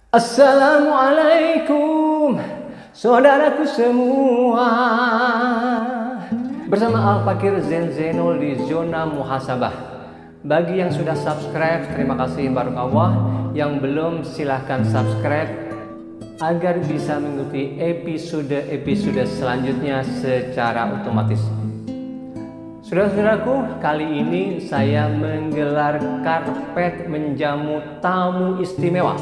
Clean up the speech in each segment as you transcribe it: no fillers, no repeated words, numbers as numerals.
Assalamualaikum saudaraku semua. Bersama Al-Fakir Zainul di zona muhasabah. Bagi yang sudah subscribe, terima kasih barakallah. Yang belum, silahkan subscribe agar bisa mengikuti episode selanjutnya secara otomatis. Saudara-saudaraku, kali ini saya menggelar karpet menjamu tamu istimewa.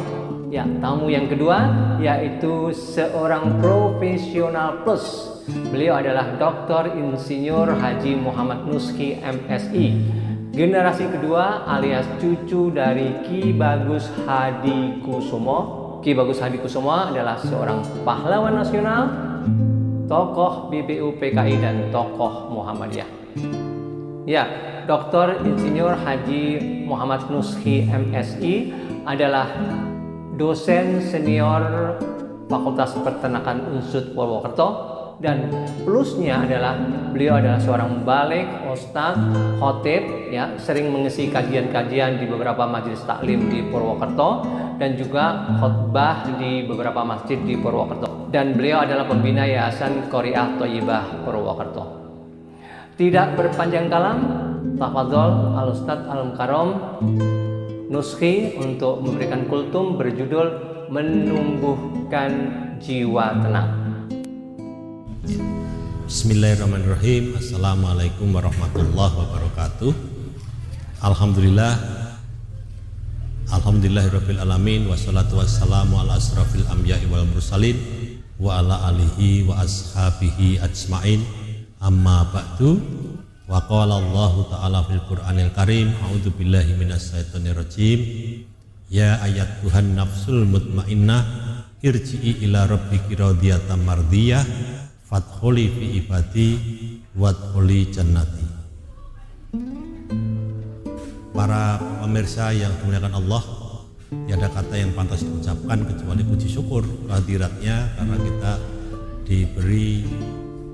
Ya, tamu yang kedua yaitu seorang profesional plus. Beliau adalah Dr. Insinyur Haji Muhammad Nuski MSI, generasi kedua alias cucu dari Ki Bagus Hadi Kusumo. Ki Bagus Hadi Kusumo adalah seorang pahlawan nasional, tokoh BPU PKI dan tokoh Muhammadiyah. Ya, Dr. Insinyur Haji Muhammad Nuski MSI adalah dosen senior Fakultas Peternakan UNSUD Purwokerto, dan plusnya adalah beliau adalah seorang balik, ustadz, khotib, ya, sering mengisi kajian-kajian di beberapa majelis taklim di Purwokerto dan juga khotbah di beberapa masjid di Purwokerto. Dan beliau adalah pembina Yayasan Qori'ah Thayyibah Purwokerto. Tidak berpanjang kalam, tafadhol Al-Ustadz Al-Mukarram Nuski untuk memberikan kultum berjudul Menumbuhkan Jiwa Tenang. Bismillahirrahmanirrahim. Assalamualaikum warahmatullahi wabarakatuh. Alhamdulillahirabbil alamin, wassalatu wassalamu ala asrafil anbiya'i wal mursalin wa ala alihi wa ashabihi ajmain. Amma ba'du. Wa qala Allah ta'ala fil Qur'anil Karim, a'udzu billahi minasyaitonir rajim. Ya ayat Tuhan nafsul mutmainnah, irji'i ila rabbiki radiyatan mardiyah, fadkhuli fi ibadi wadkhuli jannati. Para pemirsa yang dimuliakan Allah, tiada kata yang pantas diucapkan kecuali puji syukur kehadiratnya, karena kita diberi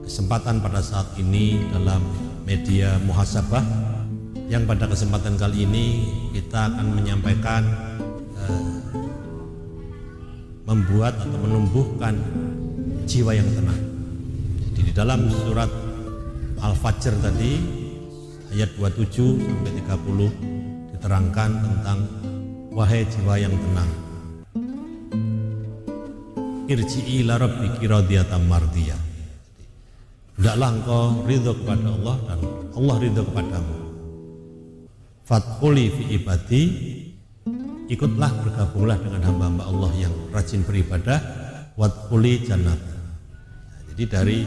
kesempatan pada saat ini dalam media muhasabah, yang pada kesempatan kali ini kita akan menyampaikan membuat atau menumbuhkan jiwa yang tenang. Jadi di dalam surat Al-Fajr tadi ayat 27 sampai 30 diterangkan tentang wahai jiwa yang tenang, irji'i ila rabbiki radiyatan mardiyah. Hendaklah engkau ridho kepada Allah dan Allah ridho kepadamu. Fadkhuli fi ibadi, ikutlah, bergabunglah dengan hamba-hamba Allah yang rajin beribadah. Wadkhuli jannat. Jadi dari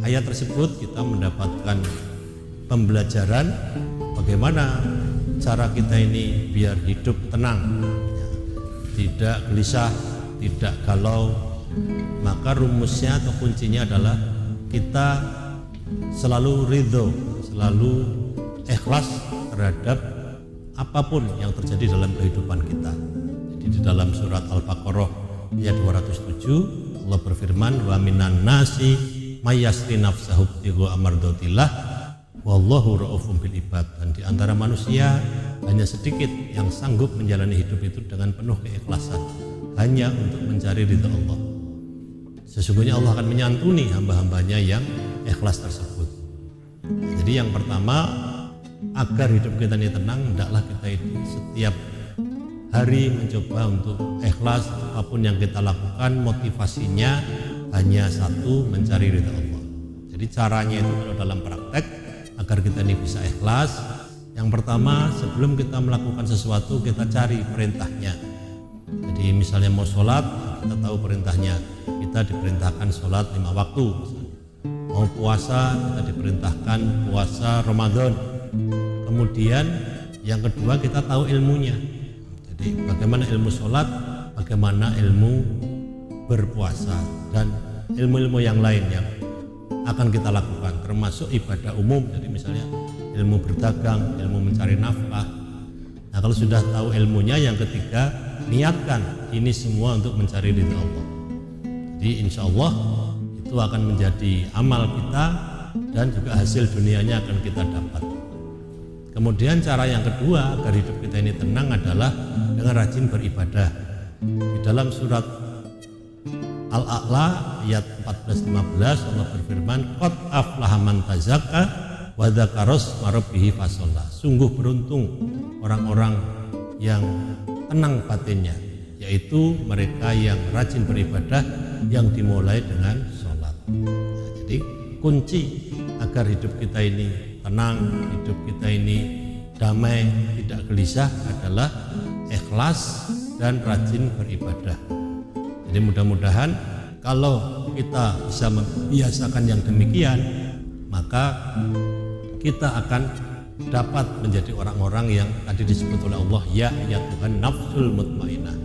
ayat tersebut kita mendapatkan pembelajaran bagaimana cara kita ini biar hidup tenang, tidak gelisah, tidak galau. Maka rumusnya atau kuncinya adalah kita selalu ridho, selalu ikhlas terhadap apapun yang terjadi dalam kehidupan kita. Jadi di dalam surat Al-Baqarah ayat 207 Allah berfirman, wa minan nasi mayyasri nafsahu ibtigha amardatillah wallahu raufum bil ibad. Dan di antara manusia hanya sedikit yang sanggup menjalani hidup itu dengan penuh keikhlasan, hanya untuk mencari ridha Allah. Sesungguhnya Allah akan menyantuni hamba-hambanya yang ikhlas tersebut. Jadi yang pertama, agar hidup kita ini tenang, hendaklah kita itu setiap hari mencoba untuk ikhlas. Apapun yang kita lakukan, motivasinya hanya satu, mencari ridha Allah. Jadi caranya itu kalau dalam praktek agar kita ini bisa ikhlas, yang pertama, sebelum kita melakukan sesuatu, kita cari perintahnya. Jadi misalnya mau sholat, kita tahu perintahnya. Kita diperintahkan sholat 5 waktu. Mau puasa, kita diperintahkan puasa Ramadan. Kemudian yang kedua, kita tahu ilmunya. Jadi bagaimana ilmu sholat, bagaimana ilmu berpuasa, dan ilmu-ilmu yang lain yang akan kita lakukan, termasuk ibadah umum. Jadi misalnya ilmu berdagang, ilmu mencari nafkah. Nah, kalau sudah tahu ilmunya, yang ketiga, niatkan ini semua untuk mencari ridha Allah. Jadi insya Allah itu akan menjadi amal kita dan juga hasil dunianya akan kita dapat. Kemudian cara yang kedua agar hidup kita ini tenang adalah dengan rajin beribadah. Di dalam surat Al-A'la ayat 14-15 Allah berfirman, qad aflaha man tazakka wa dzakaros marabbihi fasalla. Sungguh beruntung orang-orang yang tenang batinnya, yaitu mereka yang rajin beribadah yang dimulai dengan sholat. Nah, jadi kunci agar hidup kita ini tenang, hidup kita ini damai, tidak gelisah adalah ikhlas dan rajin beribadah. Jadi mudah-mudahan kalau kita bisa membiasakan yang demikian, maka kita akan dapat menjadi orang-orang yang tadi disebut oleh Allah, ya Tuhan nafsul mutmainah,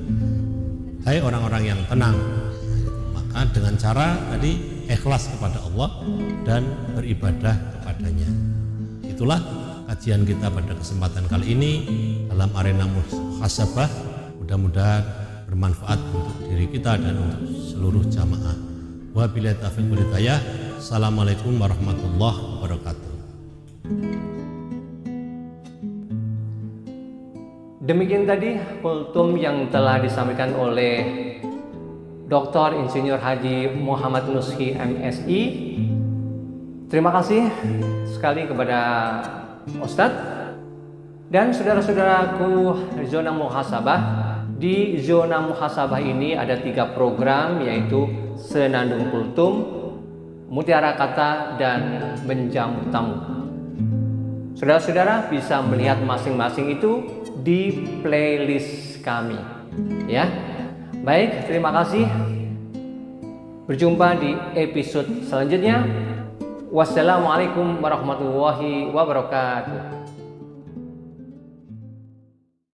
hai orang-orang yang tenang. Maka dengan cara tadi ikhlas kepada Allah dan beribadah kepadanya. Itulah kajian kita pada kesempatan kali ini dalam arena muhasabah. Mudah-mudahan bermanfaat untuk diri kita dan untuk seluruh jamaah. Wabillahi taufiq wal hidayah. Assalamualaikum warahmatullahi wabarakatuh. Demikian tadi kultum yang telah disampaikan oleh Dr. Insinyur Haji Muhammad Nushi MSI. Terima kasih sekali kepada Ustadz dan saudara-saudaraku zona muhasabah. Di zona muhasabah ini ada 3 program, yaitu Senandung Kultum, Mutiara Kata, dan Menjamu Tamu. Saudara-saudara bisa melihat masing-masing itu di playlist kami, ya. Baik, terima kasih. Berjumpa di episode selanjutnya. Wassalamualaikum warahmatullahi wabarakatuh.